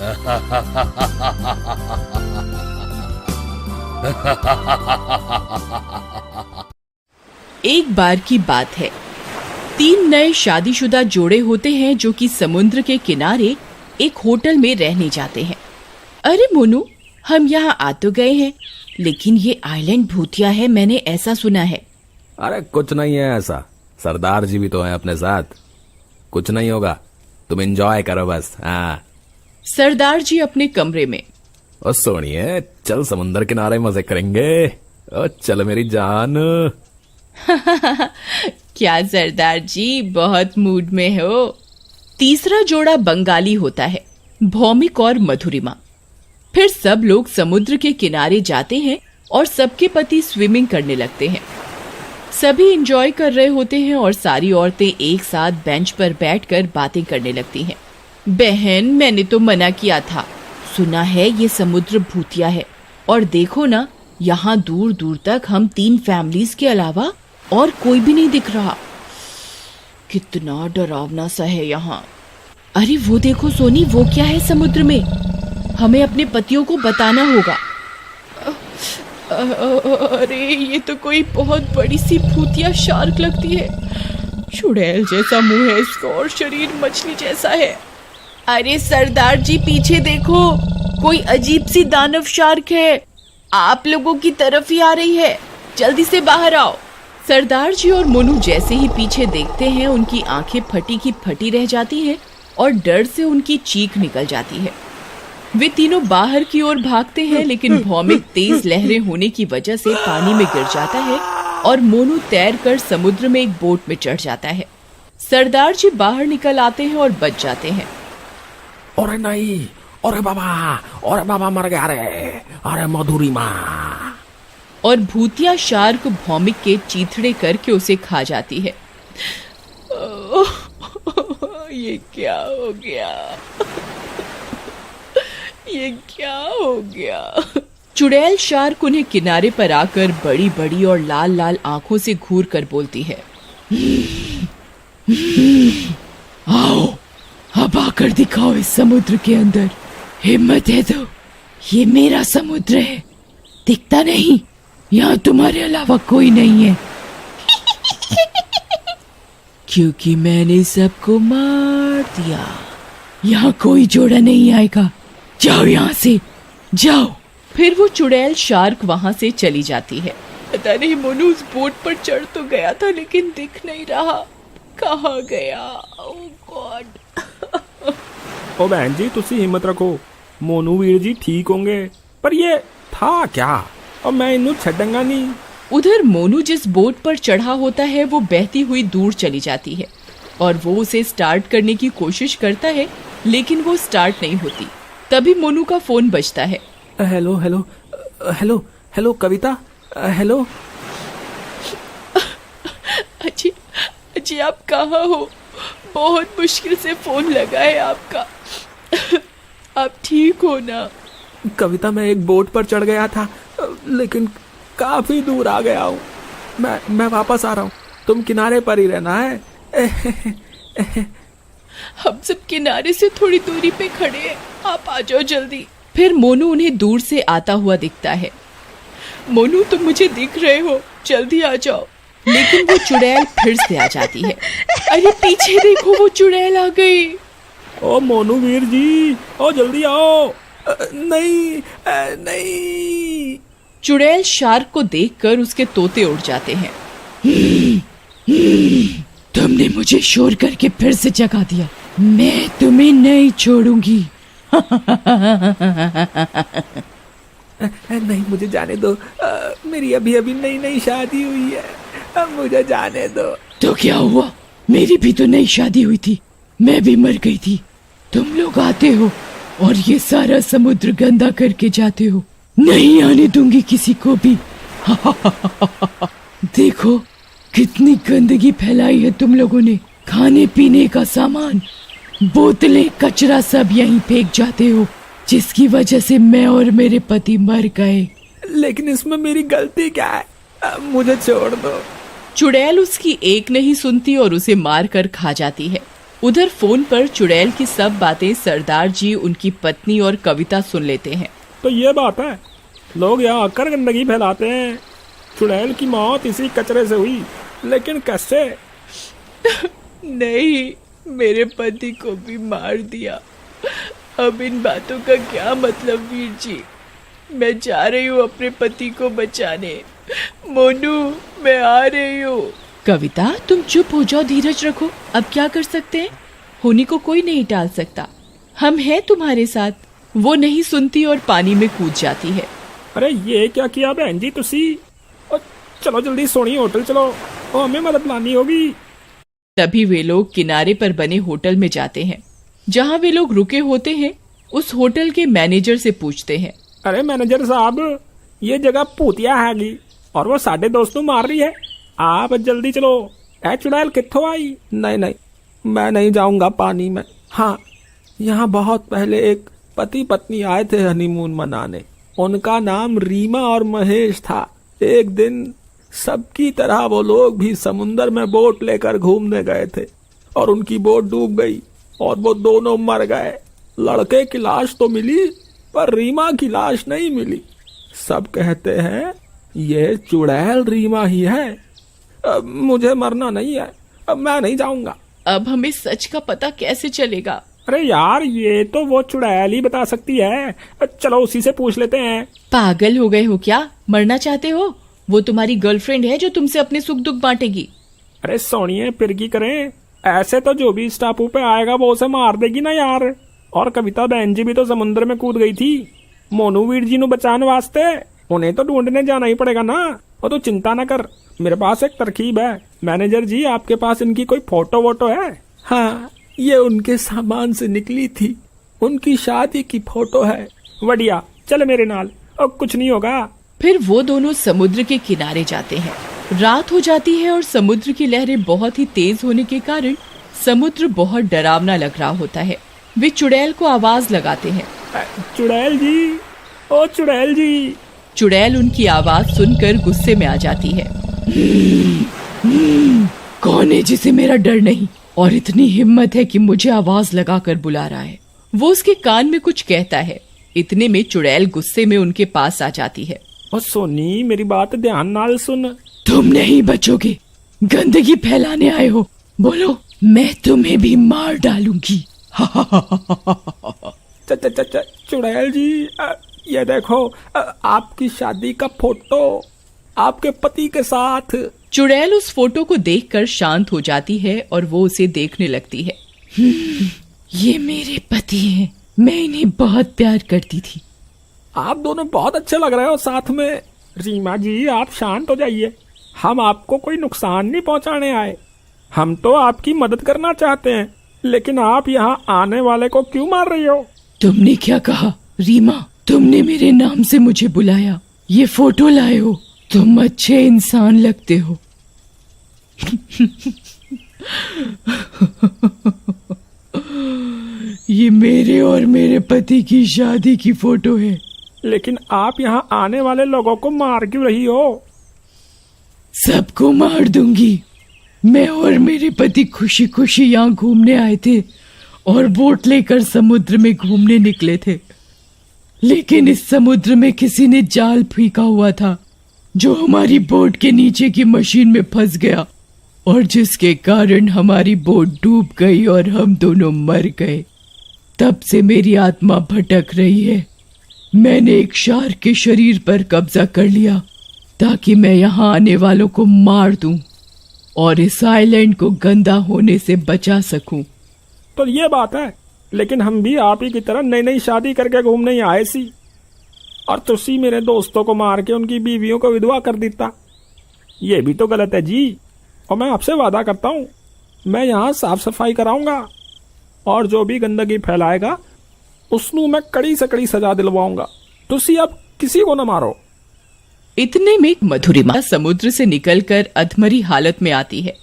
एक बार की बात है, 3 नए शादीशुदा जोड़े होते हैं जो कि समुद्र के किनारे एक होटल में रहने जाते हैं। अरे मोनू, हम यहाँ आ तो गए हैं, लेकिन ये आइलैंड भूतिया है, मैंने ऐसा सुना है। अरे कुछ नहीं है ऐसा, सरदार जी भी तो हैं अपने साथ, कुछ नहीं होगा, तुम एंजॉय करो बस। हाँ। सरदार जी अपने कमरे में। ओ सोनिए, चल समुद्र किनारे मजे करेंगे। ओ चल मेरी जान। क्या सरदार जी, बहुत मूड में हो। तीसरा जोड़ा बंगाली होता है, भौमिक और मधुरिमा। फिर सब लोग समुद्र के किनारे जाते हैं और सबके पति स्विमिंग करने लगते हैं। सभी एंजॉय कर रहे होते हैं और सारी औरतें एक साथ बेंच पर बैठकर बातें करने लगती हैं। बहन, मैंने तो मना किया था, सुना है ये समुद्र भूतिया है, और देखो ना, यहाँ दूर दूर तक हम 3 फैमिलीज के अलावा और कोई भी नहीं दिख रहा। कितना डरावना सा है यहाँ। अरे वो देखो सोनी, वो क्या है समुद्र में? हमें अपने पतियों को बताना होगा। अरे ये तो कोई बहुत बड़ी सी भूतिया शार्क लगती है। चुड़ैल जैसा मुंह है इसका और शरीर मछली जैसा है। अरे सरदार जी, पीछे देखो, कोई अजीब सी दानव शार्क है, आप लोगों की तरफ ही आ रही है, जल्दी से बाहर आओ। सरदार जी और मोनू जैसे ही पीछे देखते हैं, उनकी आंखें फटी की फटी रह जाती हैं और डर से उनकी चीख निकल जाती है। वे तीनों बाहर की ओर भागते हैं, लेकिन भौमिक तेज लहरें होने की वजह से पानी में गिर जाता है और मोनू तैरकर समुद्र में एक बोट में चढ़ जाता है। सरदार जी बाहर निकल आते हैं और बच जाते हैं। अरे नहीं, अरे बाबा मर गया रे, अरे मधुरिमा। और भूतिया शार्क भौमिक के चीथड़े करके उसे खा जाती है। ये क्या हो गया, ये क्या हो गया? चुड़ैल शार्क उन्हें किनारे पर आकर बड़ी बड़ी और लाल लाल आंखों से घूर कर बोलती है, आओ अब आकर दिखाओ इस समुद्र के अंदर, हिम्मत है तो। ये मेरा समुद्र है, दिखता नहीं, यहाँ तुम्हारे अलावा कोई नहीं है। क्योंकि मैंने सबको मार दिया, यहाँ कोई जोड़ा नहीं आएगा, जाओ यहाँ से, जाओ। फिर वो चुड़ैल शार्क वहां से चली जाती है। पता नहीं मोनू उस बोट पर चढ़ तो गया था, लेकिन दिख नहीं रहा, कहाँ गया? ओह गॉड। ओ बहन जी, तुसी हिम्मत रखो, मोनू वीर जी ठीक होंगे। पर ये था क्या, और मैं इन्हू छड़ूंगा नहीं। उधर मोनू जिस बोट पर चढ़ा होता है वो बहती हुई दूर चली जाती है और वो उसे स्टार्ट करने की कोशिश करता है, लेकिन वो स्टार्ट नहीं होती। तभी मोनू का फोन बजता है। हेलो हेलो हेलो हेलो कविता, हेलो। अजी अजी, आप कहाँ हो? बहुत मुश्किल से फोन लगा है आपका। आप ठीक हो ना? कविता, मैं एक बोट पर चढ़ गया था, लेकिन काफी दूर आ गया हूँ। मैं वापस आ रहा हूँ, तुम किनारे पर ही रहना है। हम सब किनारे से थोड़ी दूरी पे खड़े हैं, आप आ जाओ जल्दी। फिर मोनू उन्हें दूर से आता हुआ दिखता है। मोनू, तुम मुझे दिख रहे हो, जल्दी आ जाओ। लेकिन वो चुड़ैल फिर से आ जाती है। अरे पीछे देखो, वो चुड़ैल आ गई। ओ मोनू वीर जी, ओ जल्दी आओ। नहीं नहीं। चुड़ैल शार्क को देखकर उसके तोते उड़ जाते हैं। तुमने मुझे शोर करके फिर से जगा दिया, मैं तुम्हें नहीं छोड़ूंगी। नहीं, मुझे जाने दो, मेरी अभी अभी नई नई शादी हुई है, अब मुझे जाने दो। तो क्या हुआ, मेरी भी तो नई शादी हुई थी, मैं भी मर गई थी। तुम लोग आते हो और ये सारा समुद्र गंदा करके जाते हो, नहीं आने दूंगी किसी को भी। देखो कितनी गंदगी फैलाई है तुम लोगों ने, खाने पीने का सामान, बोतलें, कचरा सब यहीं फेंक जाते हो, जिसकी वजह से मैं और मेरे पति मर गए। लेकिन इसमें मेरी गलती क्या है, मुझे छोड़ दो। चुड़ैल उसकी एक नहीं सुनती और उसे मार कर खा जाती है। उधर फोन पर चुड़ैल की सब बातें सरदार जी, उनकी पत्नी और कविता सुन लेते हैं। तो ये बात है, लोग यहाँ आकर गंदगी फैलाते हैं। चुड़ैल की मौत इसी कचरे से हुई, लेकिन कैसे? नहीं, मेरे पति को भी मार दिया। अब इन बातों का क्या मतलब वीर जी? मैं जा रही हूँ अपने पति को बचाने। मोनू, मैं आ रही हूँ। कविता, तुम चुप हो जाओ, धीरज रखो। अब क्या कर सकते हैं? होनी को कोई नहीं टाल सकता। हम हैं तुम्हारे साथ। वो नहीं सुनती और पानी में कूद जाती है। अरे ये क्या किया बहन जी तुसी? चलो जल्दी सोनी होटल चलो, और हमें मदद लानी होगी। तभी वे लोग किनारे पर बने होटल में जाते हैं। जहाँ वे लोग रुके होते हैं, उस होटल के मैनेजर से पूछते हैं। अरे मैनेजर साहब, ये जगह पूतिया हैगी और वो साढ़े दोस्तों मार रही है, आप जल्दी चलो। ऐ चुड़ैल कित्थों आई? नहीं नहीं, मैं नहीं जाऊंगा पानी में। हाँ, यहाँ बहुत पहले एक पति पत्नी आए थे हनीमून मनाने। उनका नाम रीमा और महेश था। एक दिन सबकी तरह वो लोग भी समुन्दर में बोट लेकर घूमने गए थे और उनकी बोट डूब गई और वो दोनों मर गए। लड़के की लाश तो मिली, पर रीमा की लाश नहीं मिली। सब कहते हैं ये चुड़ैल रीमा ही है। अब मुझे मरना नहीं है, अब मैं नहीं जाऊंगा। अब हमें सच का पता कैसे चलेगा? अरे यार, ये तो वो चुड़ैल ही बता सकती है। चलो उसी से पूछ लेते हैं। पागल हो गए हो क्या? मरना चाहते हो? वो तुम्हारी गर्लफ्रेंड है जो तुमसे अपने सुख दुख बांटेगी। अरे सोनिए, फिर की करें? ऐसे तो जो भी इस टापू पे आएगा वो उसे मार देगी ना यार। और कविता बहन जी भी तो समुद्र में कूद गई थी मोनू वीर जी नु बचाने वास्ते। उन्हें तो ढूंढने जाना ही पड़ेगा ना। और तो चिंता न कर, मेरे पास एक तरकीब है। मैनेजर जी, आपके पास इनकी कोई फोटो वोटो है? हाँ, ये उनके सामान से निकली थी। उनकी शादी की फोटो है। बढ़िया, चल मेरे नाल, और कुछ नहीं होगा। फिर वो दोनों समुद्र के किनारे जाते हैं। रात हो जाती है और समुद्र की लहरें बहुत ही तेज होने के कारण समुद्र बहुत डरावना लग रहा होता है। वे चुड़ैल को आवाज लगाते हैं। चुड़ैल जी, ओ चुड़ैल जी। चुड़ैल उनकी आवाज सुनकर गुस्से में आ जाती है। कौन है जिसे मेरा डर नहीं और इतनी हिम्मत है कि मुझे आवाज लगाकर बुला रहा है? वो उसके कान में कुछ कहता है। इतने में चुड़ैल गुस्से में उनके पास आ जाती है। और सोनी, मेरी बात ध्यान नाल सुन। तुम नहीं बचोगे, गंदगी फैलाने आए हो। बोलो, मैं तुम्हें भी मार डालूंगी। चुड़ैल जी, ये देखो, आपकी शादी का फोटो आपके पति के साथ। चुड़ैल उस फोटो को देखकर शांत हो जाती है और वो उसे देखने लगती है। ये मेरे पति हैं, मैं इन्हें बहुत प्यार करती थी। आप दोनों बहुत अच्छे लग रहे हो साथ में। रीमा जी, आप शांत हो जाइए। हम आपको कोई नुकसान नहीं पहुंचाने आए। हम तो आपकी मदद करना चाहते हैं, लेकिन आप यहाँ आने वाले को क्यों मार रही हो? तुमने क्या कहा रीमा? तुमने मेरे नाम से मुझे बुलाया, ये फोटो लाए हो। तुम अच्छे इंसान लगते हो। ये मेरे और मेरे पति की शादी की फोटो है। लेकिन आप यहाँ आने वाले लोगों को मार क्यों रही हो? सबको मार दूंगी। मैं और मेरे पति खुशी खुशी यहाँ घूमने आए थे और बोट लेकर समुद्र में घूमने निकले थे। लेकिन इस समुद्र में किसी ने जाल फेंका हुआ था जो हमारी बोट के नीचे की मशीन में फंस गया और जिसके कारण हमारी बोट डूब गई और हम दोनों मर गए। तब से मेरी आत्मा भटक रही है। मैंने एक शार्क के शरीर पर कब्जा कर लिया ताकि मैं यहाँ आने वालों को मार दूं और इस आइलैंड को गंदा होने से बचा सकूं। तो ये बात है, लेकिन हम भी आप ही की तरह नई नई शादी करके घूमने ही आए सी, और तुसी मेरे दोस्तों को मार के उनकी बीवियों को विधवा कर देता। ये भी तो गलत है जी। और मैं आपसे वादा करता हूँ, मैं यहाँ साफ सफाई कराऊंगा और जो भी गंदगी फैलाएगा उसनू मैं कड़ी से कड़ी सजा दिलवाऊंगा। तुसी अब किसी को न मारो। इतने में मधुरिमा समुद्र से निकलकर अधमरी हालत में आती है।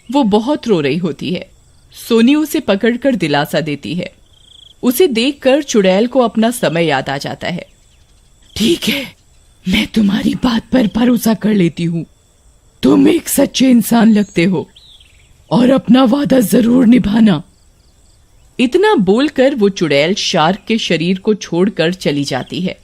वो बहुत रो रही होती है। सोनी उसे पकड़कर दिलासा देती है। उसे देखकर चुड़ैल को अपना समय याद आ जाता है। ठीक है, मैं तुम्हारी बात पर भरोसा कर लेती हूँ। तुम एक सच्चे इंसान लगते हो और अपना वादा जरूर निभाना। इतना बोलकर वो चुड़ैल शार्क के शरीर को छोड़कर चली जाती है।